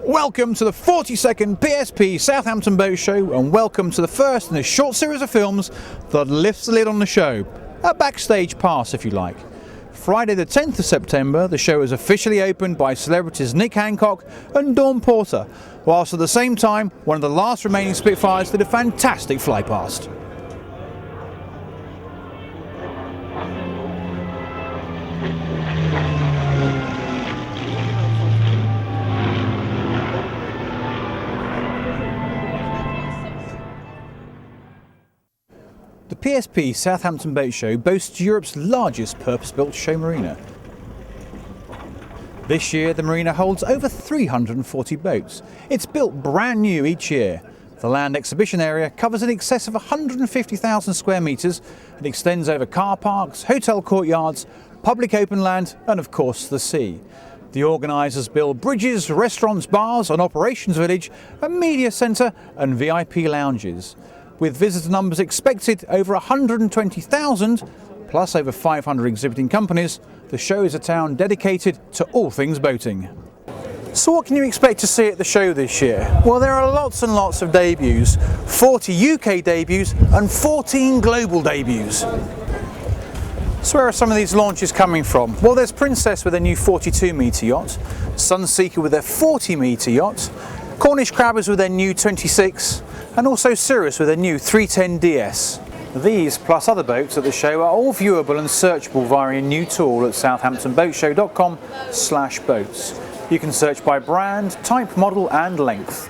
Welcome to the 42nd PSP Southampton Boat Show, and welcome to the first in a short series of films that lifts the lid on the show. A backstage pass, if you like. Friday the 10th of September, the show is officially opened by celebrities Nick Hancock and Dawn Porter, whilst at the same time, one of the last remaining Spitfires did a fantastic fly past. The PSP Southampton Boat Show boasts Europe's largest purpose-built show marina. This year the marina holds over 340 boats. It's built brand new each year. The land exhibition area covers in excess of 150,000 square metres and extends over car parks, hotel courtyards, public open land and of course the sea. The organisers build bridges, restaurants, bars, an operations village, a media centre and VIP lounges. With visitor numbers expected over 120,000, plus over 500 exhibiting companies, the show is a town dedicated to all things boating. So what can you expect to see at the show this year? Well, there are lots and lots of debuts, 40 UK debuts and 14 global debuts. So where are some of these launches coming from? Well, there's Princess with their new 42 metre yacht, Sunseeker with their 40 metre yacht, Cornish Crabbers with their new 26, and also Cirrus with their new 310 DS. These, plus other boats at the show, are all viewable and searchable via a new tool at southamptonboatshow.com/boats. You can search by brand, type, model and length.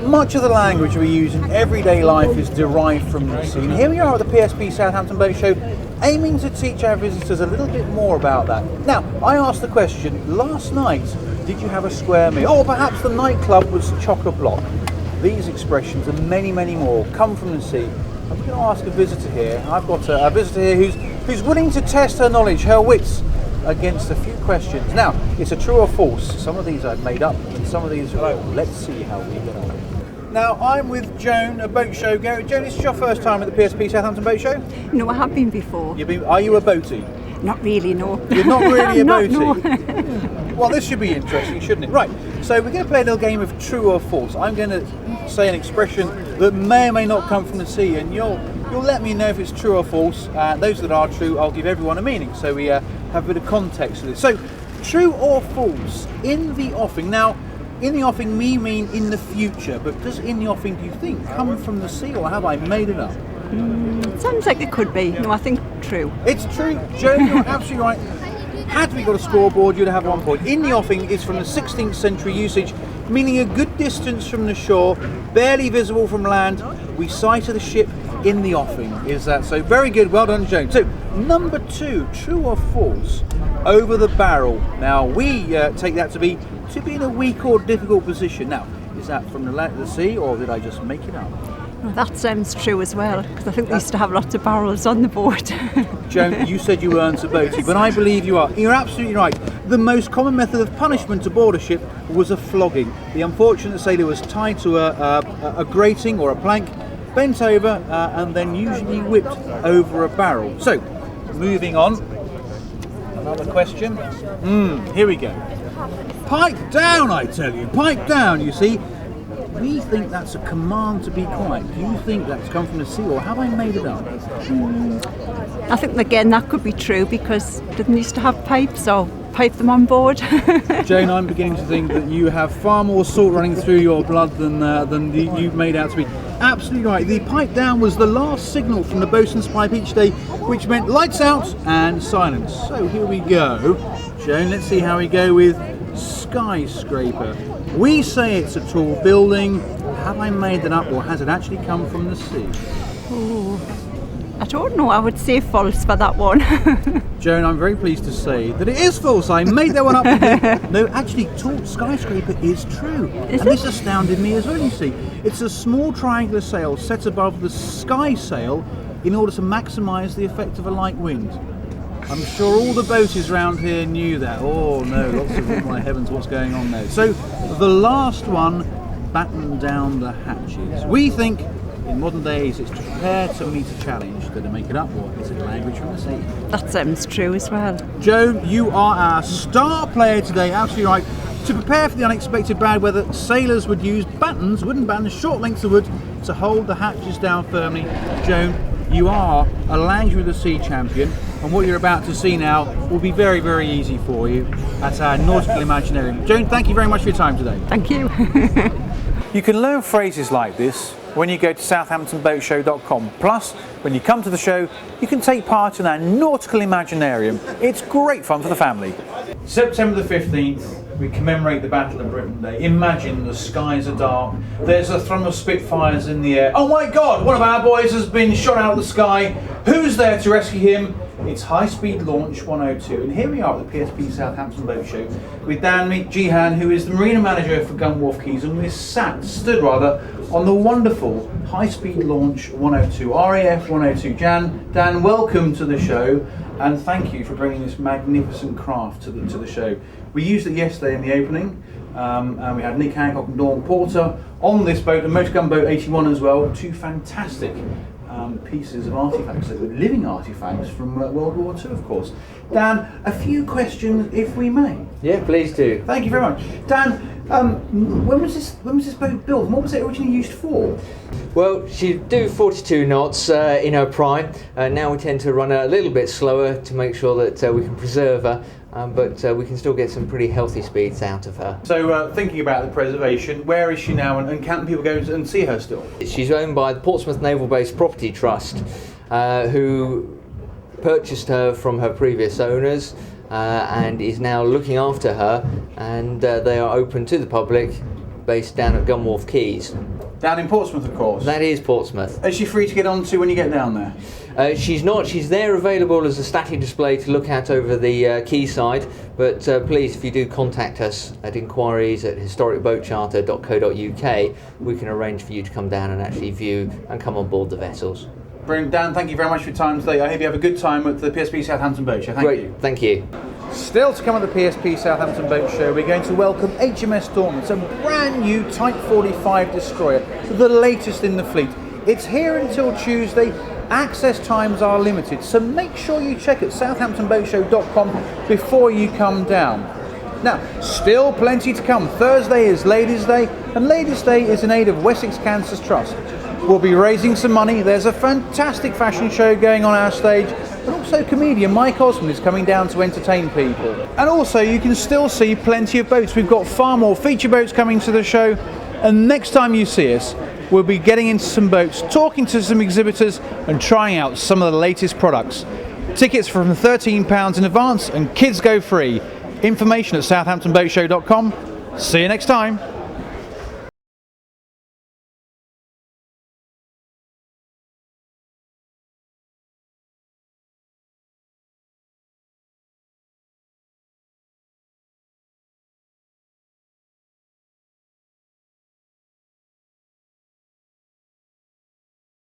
Much of the language we use in everyday life is derived from the sea. And here we are at the PSP Southampton Boat Show, aiming to teach our visitors a little bit more about that. Now, I asked the question, last night, did you have a square meal? Or perhaps the nightclub was chock-a-block. These expressions and many, many more come from the sea. I'm going to ask a visitor here. I've got a visitor here who's willing to test her knowledge, her wits, against a few questions. Now, it's a true or false. Some of these I've made up, and some of these, well, let's see how we get on. Now, I'm with Joan, a boat show goer. Joan, this is your first time at the PSP Southampton Boat Show? No, I have been before. Are you a boatie? Not really, no. You're not really a boatie? No. Well, this should be interesting, shouldn't it? Right, so we're going to play a little game of true or false. I'm going to say an expression that may or may not come from the sea, and you'll let me know if it's true or false. Those that are true, I'll give everyone a meaning, so we have a bit of context to this. So, true or false, in the offing. Now, in the offing, we mean in the future, but does in the offing, do you think, come from the sea, or have I made it up? It sounds like it could be. No, I think true. It's true. Joan, you're absolutely right. Had we got a scoreboard, you'd have 1 point. In the offing is from the 16th century usage, meaning a good distance from the shore, barely visible from land. We sighted the ship in the offing. Is that so? Very good. Well done, Joan. So, number 2, true or false? Over the barrel. Now, we take that to be in a weak or difficult position. Now, is that from the land to the sea, or did I just make it up? Well, that sounds true as well, because I think we used to have lots of barrels on the boat. Joan, you said you weren't a boatie, but I believe you are. You're absolutely right. The most common method of punishment aboard a ship was a flogging. The unfortunate sailor was tied to a grating or a plank, bent over, and then usually whipped over a barrel. So, moving on. Another question. Here we go. Pipe down, I tell you. Pipe down, you see. We think that's a command to be quiet. Do you think that's come from the sea, or have I made it up? I think, again, that could be true, because didn't used to have pipes, or pipe them on board? Jane, I'm beginning to think that you have far more salt running through your blood than you've made out to be. Absolutely right. The pipe down was the last signal from the boatswain's pipe each day, which meant lights out and silence. So here we go. Jane, let's see how we go with skyscraper. We say it's a tall building. Have I made that up, or has it actually come from the sea? Oh, I don't know. I would say false for that one. Joan, I'm very pleased to say that it is false. I made that one up. No, actually, tall skyscraper is true. This astounded me as well, you see. It's a small triangular sail set above the sky sail in order to maximise the effect of a light wind. I'm sure all the boaties around here knew that. Oh no, lots of my heavens, what's going on there? So, the last one, batten down the hatches. We think, in modern days, it's to prepare to meet a challenge. Did I make it up, or is it language from the sea? That sounds true as well. Joan, you are our star player today, absolutely right. To prepare for the unexpected bad weather, sailors would use battens, wooden battens, short lengths of wood to hold the hatches down firmly. Joan, you are a Language with the Sea champion, and what you're about to see now will be very, very easy for you at our nautical imaginarium. Joan, thank you very much for your time today. Thank you. You can learn phrases like this when you go to southamptonboatshow.com. Plus, when you come to the show, you can take part in our nautical imaginarium. It's great fun for the family. September the 15th, we commemorate the Battle of Britain Day. Imagine the skies are dark, there's a thrum of Spitfires in the air. Oh my God, one of our boys has been shot out of the sky. Who's there to rescue him? It's High Speed Launch 102, and here we are at the PSP Southampton Boat Show with Dan Jihan, who is the Marina manager for Gunwharf Quays, and we're stood on the wonderful High Speed Launch 102, RAF 102. Dan, welcome to the show, and thank you for bringing this magnificent craft to the show. We used it yesterday in the opening, and we had Nick Hancock and Dawn Porter on this boat, and Motor Gun Boat 81 as well, two fantastic pieces of artefacts, living artefacts from World War II, of course. Dan, a few questions, if we may. Yeah, please do. Thank you very much. Dan, when was this boat built, and what was it originally used for? Well, she'd do 42 knots in her prime. Now we tend to run a little bit slower to make sure that we can preserve her, but we can still get some pretty healthy speeds out of her. So thinking about the preservation, where is she now, and can people go and see her still? She's owned by the Portsmouth Naval Base Property Trust, who purchased her from her previous owners and is now looking after her, and they are open to the public, based down at Gunwharf Quays. Down in Portsmouth, of course. That is Portsmouth. Is she free to get onto when you get down there? She's not. She's there available as a static display to look at over the quayside, but please, if you do contact us at inquiries at historicboatcharter.co.uk, we can arrange for you to come down and actually view and come on board the vessels. Brilliant. Dan, thank you very much for your time today. I hope you have a good time at the PSP Southampton Boat Show. Great, thank you. Still to come at the PSP Southampton Boat Show, we're going to welcome HMS Dawn. It's a brand new Type 45 destroyer, the latest in the fleet. It's here until Tuesday. Access times are limited, so make sure you check at southamptonboatshow.com before you come down. Now, still plenty to come. Thursday is Ladies' Day, and Ladies' Day is in aid of Wessex Cancer Trust. We'll be raising some money. There's a fantastic fashion show going on our stage, but also comedian Mike Osmond is coming down to entertain people. And also, you can still see plenty of boats. We've got far more feature boats coming to the show, and next time you see us, we'll be getting into some boats, talking to some exhibitors, and trying out some of the latest products. Tickets from £13 in advance, and kids go free. Information at southamptonboatshow.com. See you next time.